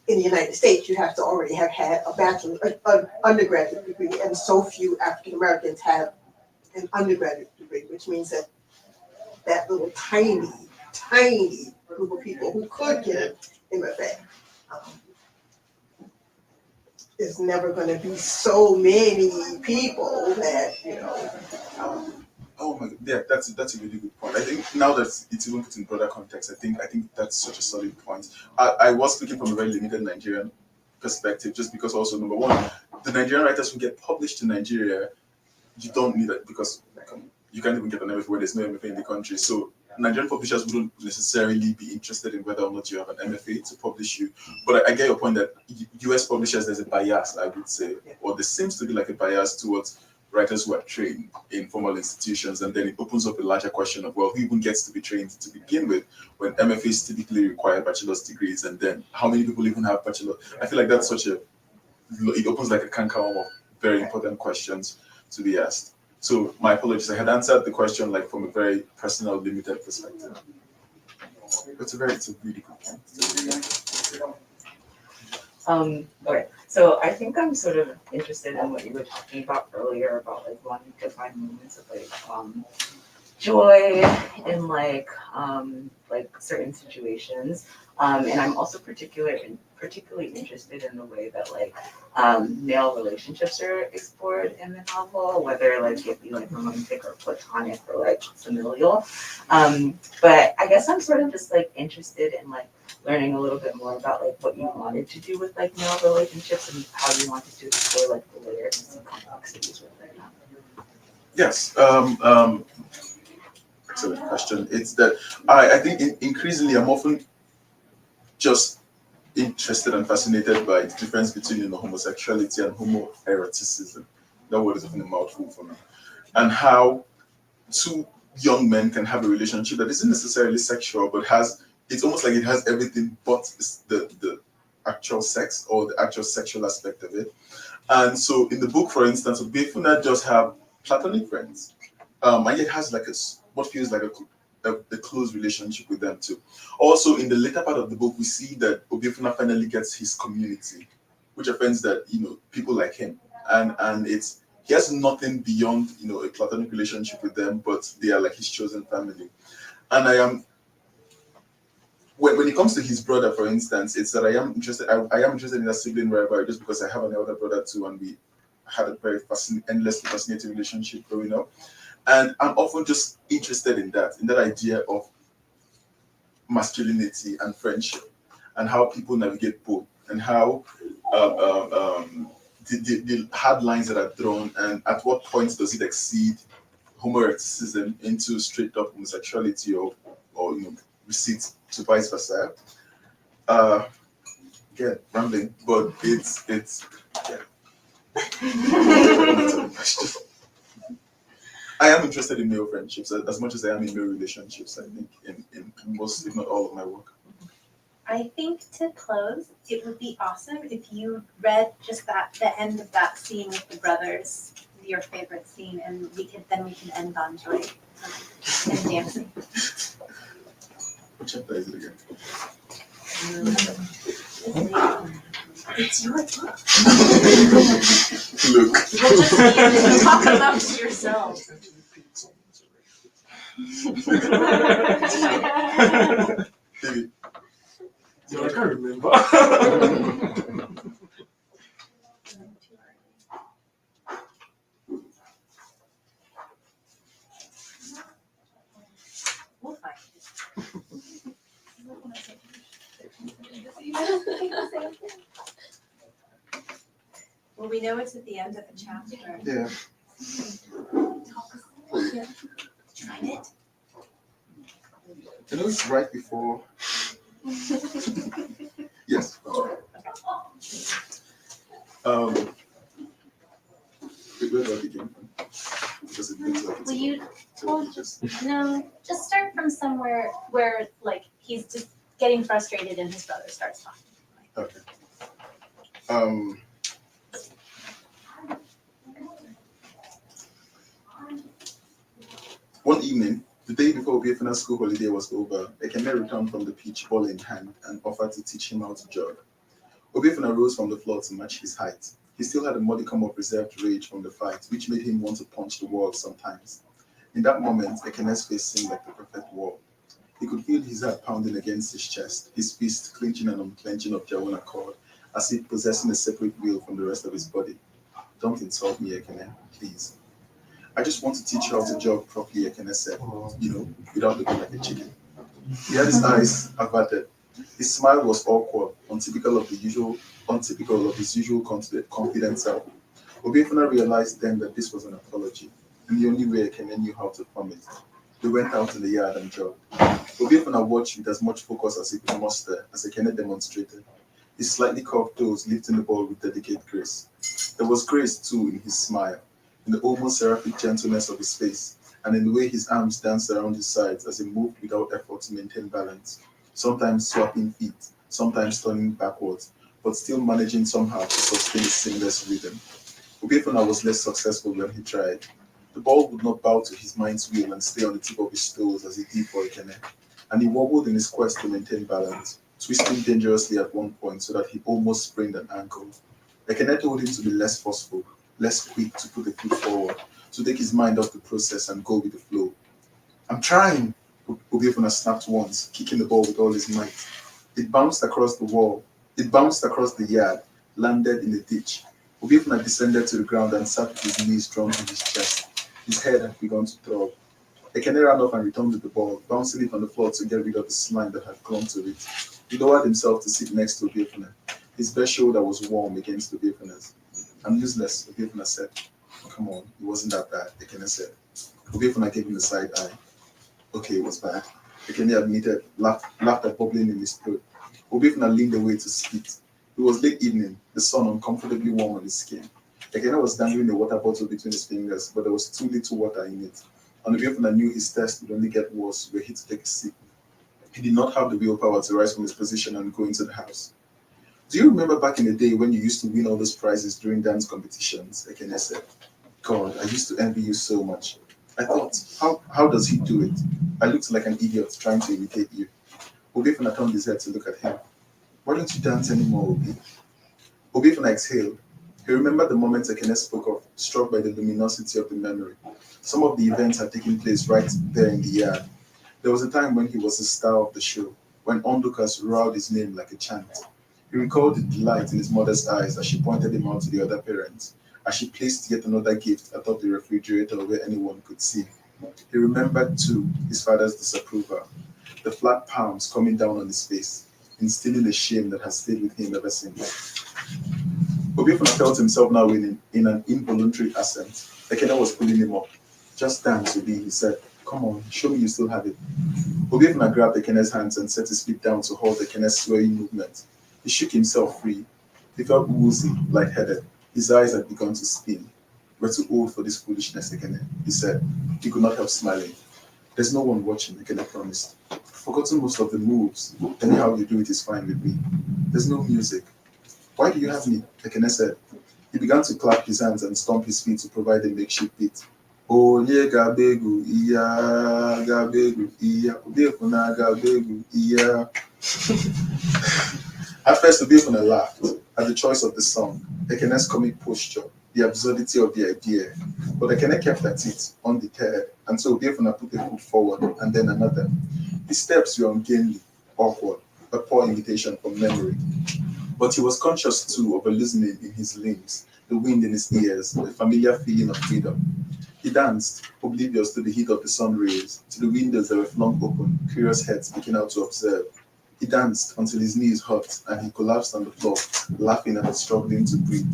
in the United States, you have to already have had a bachelor, an undergraduate degree, and so few African Americans have an undergraduate degree, which means that little tiny group of people who could get an MFA is never going to be so many people that Oh my God, yeah, that's a really good point. I think now that it's even put in broader context, I think that's such a solid point. I was speaking from a very limited Nigerian perspective, just because also, number one, the Nigerian writers who get published in Nigeria, you don't need it because you can't even get an MFA where there's no MFA in the country. So Nigerian publishers wouldn't necessarily be interested in whether or not you have an MFA to publish you. But I get your point that US publishers, there's a bias, I would say, or there seems to be like a bias towards writers who are trained in formal institutions, and then it opens up a larger question of, well, who even gets to be trained to begin with when MFAs typically require bachelor's degrees, and then how many people even have bachelor? I feel like that's it opens like a can of very important questions to be asked. So my apologies, I had answered the question like from a very personal, limited perspective. It's a really good point. Okay, so I think I'm sort of interested in what you were talking about earlier about like wanting to find moments of like joy in like certain situations, and I'm also particularly interested in the way that like male relationships are explored in the novel, whether like it be like romantic or platonic or like familial. But I guess I'm sort of just like interested in like learning a little bit more about like what you wanted to do with like male relationships and how you wanted to explore like the layers and complexities with it. Yes. Excellent question. It's that I think increasingly I'm often just interested and fascinated by the difference between homosexuality and homoeroticism. That word is often a mouthful for me. And how two young men can have a relationship that isn't necessarily sexual, but it's almost like it has everything but the actual sex or the actual sexual aspect of it. And so in the book, for instance, Obefuna just have platonic friends, and yet has like what feels like a close relationship with them too. Also, in the later part of the book, we see that Obefuna finally gets his community, which offends that people like him, and he has nothing beyond a platonic relationship with them, but they are like his chosen family. And I am. When it comes to his brother, for instance, it's that I am interested in that sibling rivalry just because I have an elder brother too, and we had a very endlessly fascinating relationship growing up. And I'm often just interested in that idea of masculinity and friendship, and how people navigate both, and how the hard lines that are drawn, and at what point does it exceed homoeroticism into straight up homosexuality or recedes to vice versa. Again, rambling, but it's yeah. I am interested in male friendships as much as I am in male relationships, I think, in most, if not all, of my work. I think to close, it would be awesome if you read just the end of that scene with the brothers, your favorite scene, and we can end on joy and dancing. Which chapter is it again? It's your book. Look. Talk amongst yourselves. David. I can't remember. We'll find it. we know it's at the end of the chapter. Yeah. Tried it. I know it's right before. Yes. Where do I begin from? Because it looks like it's Will you totally just. No, just start from somewhere where like he's just getting frustrated and his brother starts talking. Okay. One evening, the day before Obiefena's school holiday was over, Ekene returned from the pitch, ball in hand, and offered to teach him how to jog. Obiefena rose from the floor to match his height. He still had a modicum of reserved rage from the fight, which made him want to punch the wall sometimes. In that moment, Ekene's face seemed like the perfect wall. He could feel his heart pounding against his chest, his fist clenching and unclenching of their own accord, as if possessing a separate will from the rest of his body. Don't insult me, Ekene, please. I just want to teach you how to jog properly, Ekene said, without looking like a chicken. He had his eyes averted. His smile was awkward, untypical of his usual confident self. Obiefena realized then that this was an apology, and the only way Ekene knew how to form it. They went out in the yard and jogged. Obiefena watched with as much focus as he could muster as Ekene demonstrated, his slightly curved toes lifting the ball with delicate grace. There was grace, too, in his smile, in the almost seraphic gentleness of his face, and in the way his arms danced around his sides as he moved without effort to maintain balance, sometimes swapping feet, sometimes turning backwards, but still managing somehow to sustain a seamless rhythm. Obiefena was less successful when he tried. The ball would not bow to his mind's will and stay on the tip of his toes as he did for Ekene, and he wobbled in his quest to maintain balance, twisting dangerously at one point so that he almost sprained an ankle. Ekene told him to be less forceful, less quick to put the foot forward, to take his mind off the process and go with the flow. I'm trying, Obiefena snapped once, kicking the ball with all his might. It bounced across the wall. It bounced across the yard, landed in the ditch. Obiefena descended to the ground and sat with his knees drawn to his chest. His head had begun to throb. Ekene ran off and returned with the ball, bouncing it on the floor to get rid of the slime that had clung to it. He lowered himself to sit next to Obiefena. His bare shoulder was warm against Obiefena's. I'm useless, Obiefena said. Come on, it wasn't that bad, Ekene said. Obiefena gave him the side eye. Okay, it was bad. Ekene admitted, laughed at bubbling in his throat. Obiefena leaned away to spit. It was late evening, the sun uncomfortably warm on his skin. Ekene was dangling a water bottle between his fingers, but there was too little water in it. And Obiefena knew his thirst would only get worse were he to take a sip. He did not have the willpower to rise from his position and go into the house. Do you remember back in the day when you used to win all those prizes during dance competitions? Ekene said. God, I used to envy you so much. I thought, how does he do it? I looked like an idiot trying to imitate you. Obiefena turned his head to look at him. Why don't you dance anymore, Obi? Obiefena exhaled. He remembered the moment Ekene spoke of, struck by the luminosity of the memory. Some of the events had taken place right there in the yard. There was a time when he was the star of the show, when onlookers roared his name like a chant. He recalled the delight in his mother's eyes as she pointed him out to the other parents, as she placed yet another gift atop the refrigerator where anyone could see. He remembered, too, his father's disapproval, the flat palms coming down on his face, instilling a shame that has stayed with him ever since. Obiefena felt himself now in an involuntary ascent. Ekene was pulling him up. Just dance, Obi, he said. Come on, show me you still have it. Obiefena grabbed Ekene's hands and set his feet down to hold Ekene's swaying movement. He shook himself free. He felt woozy, lightheaded. His eyes had begun to spin. We're too old for this foolishness, Ekene, he said. He could not help smiling. There's no one watching, Ekene promised. I've forgotten most of the moves. Anyhow you do it is fine with me. There's no music. Why do you have me? Ekene said. He began to clap his hands and stomp his feet to provide a makeshift beat. Onye gabegu iya, gabegu iya, Obiefena gabegu iya. At first, Obiefena laughed at the choice of the song, Ekene's comic posture, the absurdity of the idea. But Ekene kept at it, undeterred, and so Obiefena put a foot forward and then another. His steps were ungainly, awkward, a poor imitation from memory. But he was conscious too of a loosening in his limbs, the wind in his ears, a familiar feeling of freedom. He danced, oblivious to the heat of the sun rays, to the windows that were flung open, curious heads peeking out to observe. He danced until his knees hurt and he collapsed on the floor, laughing and struggling to breathe.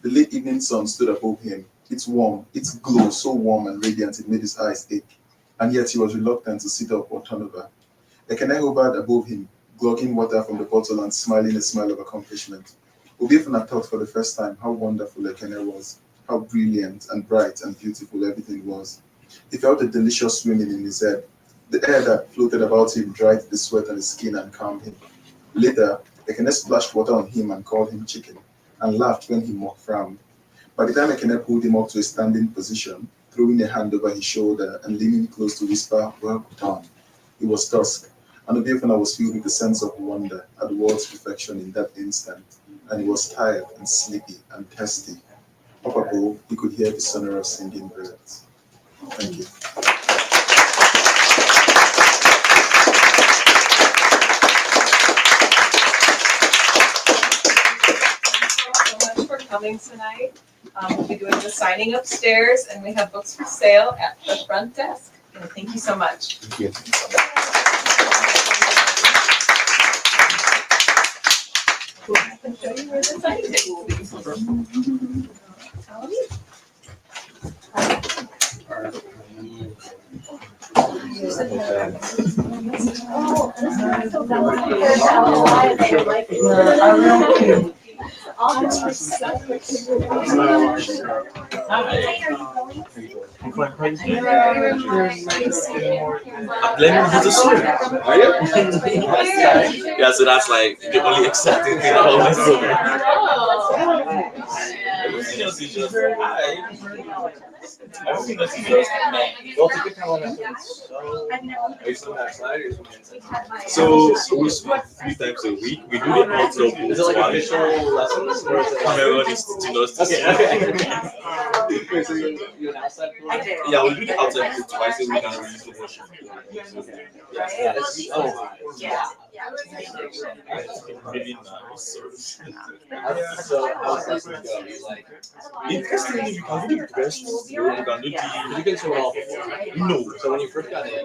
The late evening sun stood above him. Its warm, its glow so warm and radiant it made his eyes ache. And yet he was reluctant to sit up or turn over. Ekene hovered above him, glugging water from the bottle and smiling a smile of accomplishment. Obiefuna thought for the first time how wonderful Ekene was, how brilliant and bright and beautiful everything was. He felt a delicious swimming in his head. The air that floated about him dried the sweat on his skin and calmed him. Later, Ekene splashed water on him and called him chicken, and laughed when he mock frowned. By the time Ekene pulled him up to a standing position, throwing a hand over his shoulder and leaning close to whisper, "Well done," it was dusk, and Obiefuna was filled with a sense of wonder at the world's perfection in that instant, and he was tired and sleepy and thirsty. Up above, he could hear the sonorous singing birds. Thank you. Coming tonight. We'll be doing the signing upstairs, and we have books for sale at the front desk. And thank you so much. Thank you. I can show you where the signing table will be. Learning how to swim. Are you? Yeah, so that's like the only exciting thing about my swim. Everything else is just everything else is just well, take your time on that. Are you still have sliders? So we swim 3 times a week. We do the outdoor pool. Is it like official lessons or is it everyone is teaching us to swim? Wait, so you're an outside pool? Yeah, we do the outside pool twice a week and we use the washroom. Yes. Oh, Yeah. Really nice. so how's this one go? Like, Interestingly, we can do the best. We can do you can swim all before. no. So when you first got in,